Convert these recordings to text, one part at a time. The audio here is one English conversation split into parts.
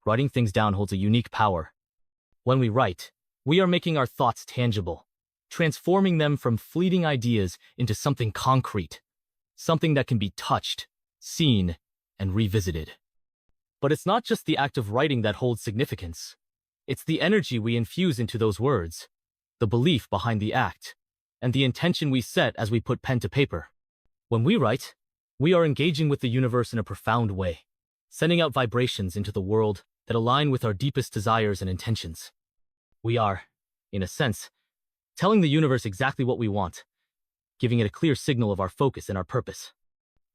writing things down holds a unique power. When we write, we are making our thoughts tangible, transforming them from fleeting ideas into something concrete, something that can be touched, seen, and revisited. But it's not just the act of writing that holds significance. It's the energy we infuse into those words, the belief behind the act, and the intention we set as we put pen to paper. When we write, we are engaging with the universe in a profound way, sending out vibrations into the world that align with our deepest desires and intentions. We are, in a sense, telling the universe exactly what we want, giving it a clear signal of our focus and our purpose.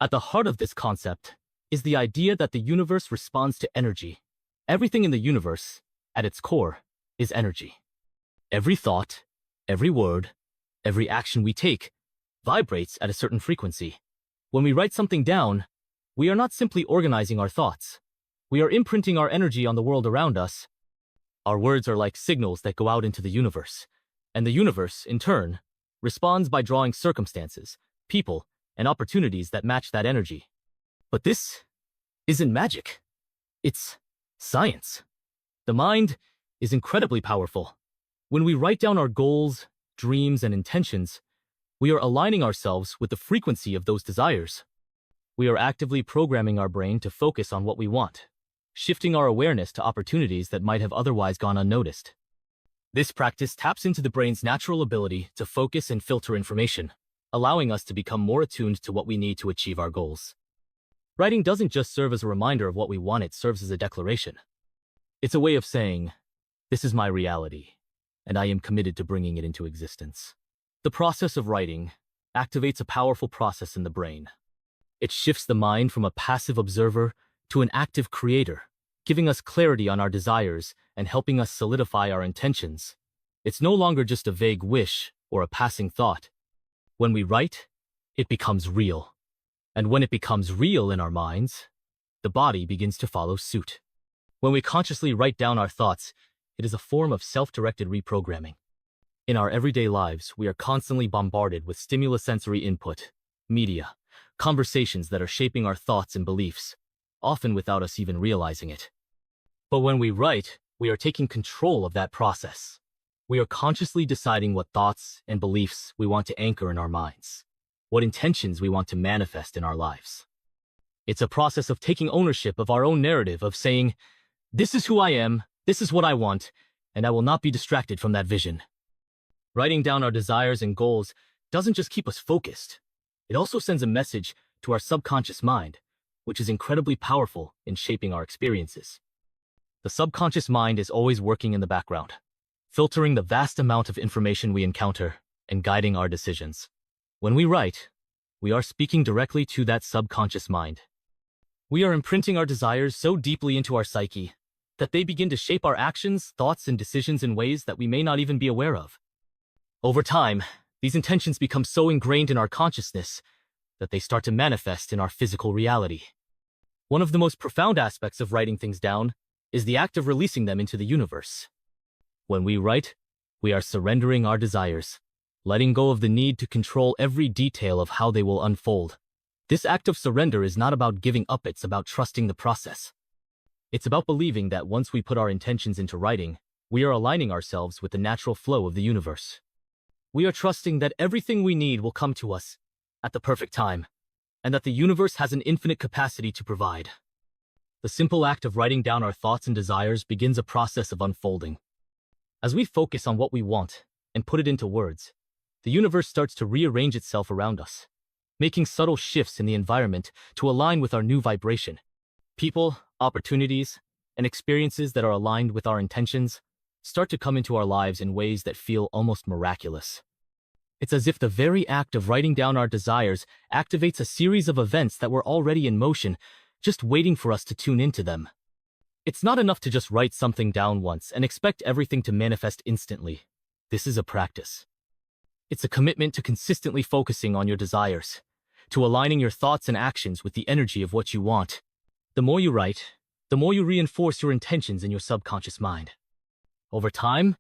At the heart of this concept is the idea that the universe responds to energy. Everything in the universe, at its core, is energy. Every thought, every word, every action we take vibrates at a certain frequency. When we write something down, we are not simply organizing our thoughts. We are imprinting our energy on the world around us. Our words are like signals that go out into the universe, and the universe, in turn, responds by drawing circumstances, people, and opportunities that match that energy. But this isn't magic. It's science. The mind is incredibly powerful. When we write down our goals, dreams, and intentions, we are aligning ourselves with the frequency of those desires. We are actively programming our brain to focus on what we want, shifting our awareness to opportunities that might have otherwise gone unnoticed. This practice taps into the brain's natural ability to focus and filter information, allowing us to become more attuned to what we need to achieve our goals. Writing doesn't just serve as a reminder of what we want, it serves as a declaration. It's a way of saying, "This is my reality, and I am committed to bringing it into existence." The process of writing activates a powerful process in the brain. It shifts the mind from a passive observer to an active creator, giving us clarity on our desires and helping us solidify our intentions. It's no longer just a vague wish or a passing thought. When we write, it becomes real. And when it becomes real in our minds, the body begins to follow suit. When we consciously write down our thoughts, it is a form of self-directed reprogramming. In our everyday lives, we are constantly bombarded with stimulus-sensory input, media, conversations that are shaping our thoughts and beliefs, often without us even realizing it. But when we write, we are taking control of that process. We are consciously deciding what thoughts and beliefs we want to anchor in our minds, what intentions we want to manifest in our lives. It's a process of taking ownership of our own narrative, of saying, "This is who I am, this is what I want, and I will not be distracted from that vision." Writing down our desires and goals doesn't just keep us focused. It also sends a message to our subconscious mind, which is incredibly powerful in shaping our experiences. The subconscious mind is always working in the background, filtering the vast amount of information we encounter and guiding our decisions. When we write, we are speaking directly to that subconscious mind. We are imprinting our desires so deeply into our psyche that they begin to shape our actions, thoughts, and decisions in ways that we may not even be aware of. Over time, these intentions become so ingrained in our consciousness that they start to manifest in our physical reality. One of the most profound aspects of writing things down is the act of releasing them into the universe. When we write, we are surrendering our desires, letting go of the need to control every detail of how they will unfold. This act of surrender is not about giving up, it's about trusting the process. It's about believing that once we put our intentions into writing, we are aligning ourselves with the natural flow of the universe. We are trusting that everything we need will come to us at the perfect time, and that the universe has an infinite capacity to provide. The simple act of writing down our thoughts and desires begins a process of unfolding. As we focus on what we want and put it into words, the universe starts to rearrange itself around us, making subtle shifts in the environment to align with our new vibration. People, opportunities, and experiences that are aligned with our intentions start to come into our lives in ways that feel almost miraculous. It's as if the very act of writing down our desires activates a series of events that were already in motion, just waiting for us to tune into them. It's not enough to just write something down once and expect everything to manifest instantly. This is a practice. It's a commitment to consistently focusing on your desires, to aligning your thoughts and actions with the energy of what you want. The more you write, the more you reinforce your intentions in your subconscious mind. Over time,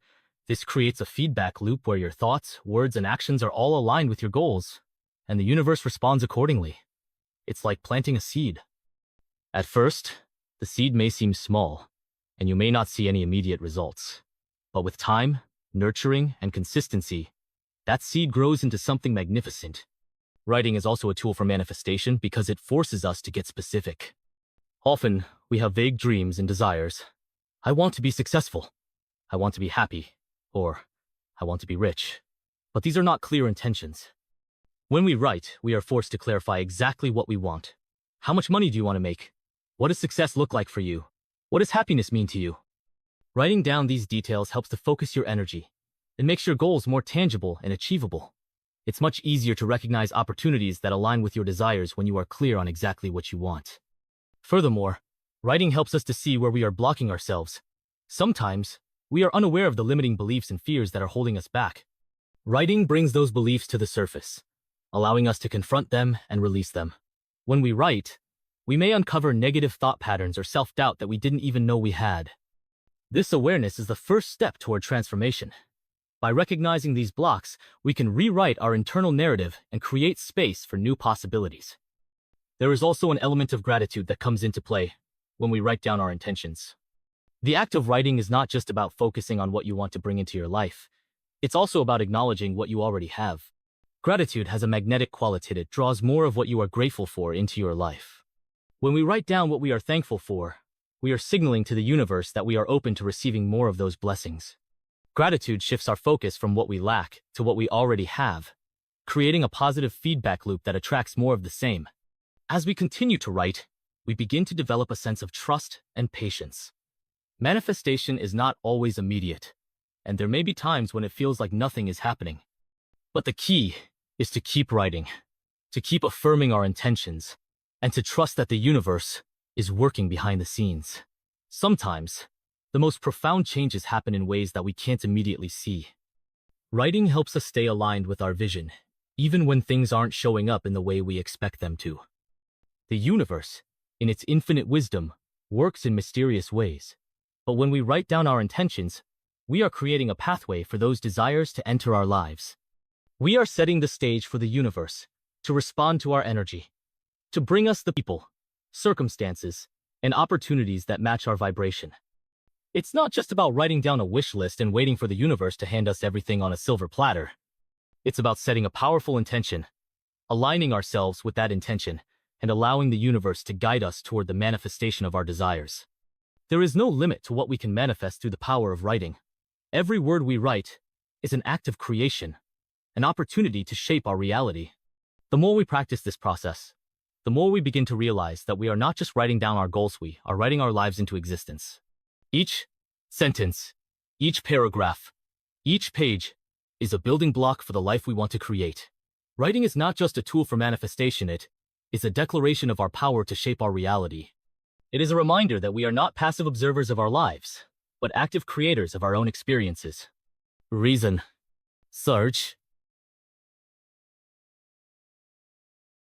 this creates a feedback loop where your thoughts, words, and actions are all aligned with your goals, and the universe responds accordingly. It's like planting a seed. At first, the seed may seem small, and you may not see any immediate results. But with time, nurturing, and consistency, that seed grows into something magnificent. Writing is also a tool for manifestation because it forces us to get specific. Often, we have vague dreams and desires. I want to be successful. I want to be happy. Or, I want to be rich. But these are not clear intentions. When we write, we are forced to clarify exactly what we want. How much money do you want to make? What does success look like for you? What does happiness mean to you? Writing down these details helps to focus your energy. It makes your goals more tangible and achievable. It's much easier to recognize opportunities that align with your desires when you are clear on exactly what you want. Furthermore, writing helps us to see where we are blocking ourselves. Sometimes, we are unaware of the limiting beliefs and fears that are holding us back. Writing brings those beliefs to the surface, allowing us to confront them and release them. When we write, we may uncover negative thought patterns or self-doubt that we didn't even know we had. This awareness is the first step toward transformation. By recognizing these blocks, we can rewrite our internal narrative and create space for new possibilities. There is also an element of gratitude that comes into play when we write down our intentions. The act of writing is not just about focusing on what you want to bring into your life. It's also about acknowledging what you already have. Gratitude has a magnetic quality that draws more of what you are grateful for into your life. When we write down what we are thankful for, we are signaling to the universe that we are open to receiving more of those blessings. Gratitude shifts our focus from what we lack to what we already have, creating a positive feedback loop that attracts more of the same. As we continue to write, we begin to develop a sense of trust and patience. Manifestation is not always immediate, and there may be times when it feels like nothing is happening. But the key is to keep writing, to keep affirming our intentions, and to trust that the universe is working behind the scenes. Sometimes, the most profound changes happen in ways that we can't immediately see. Writing helps us stay aligned with our vision, even when things aren't showing up in the way we expect them to. The universe, in its infinite wisdom, works in mysterious ways. But when we write down our intentions, we are creating a pathway for those desires to enter our lives. We are setting the stage for the universe to respond to our energy, to bring us the people, circumstances, and opportunities that match our vibration. It's not just about writing down a wish list and waiting for the universe to hand us everything on a silver platter. It's about setting a powerful intention, aligning ourselves with that intention, and allowing the universe to guide us toward the manifestation of our desires. There is no limit to what we can manifest through the power of writing. Every word we write is an act of creation, an opportunity to shape our reality. The more we practice this process, the more we begin to realize that we are not just writing down our goals, we are writing our lives into existence. Each sentence, each paragraph, each page is a building block for the life we want to create. Writing is not just a tool for manifestation, it is a declaration of our power to shape our reality. It is a reminder that we are not passive observers of our lives, but active creators of our own experiences. Reason. Search.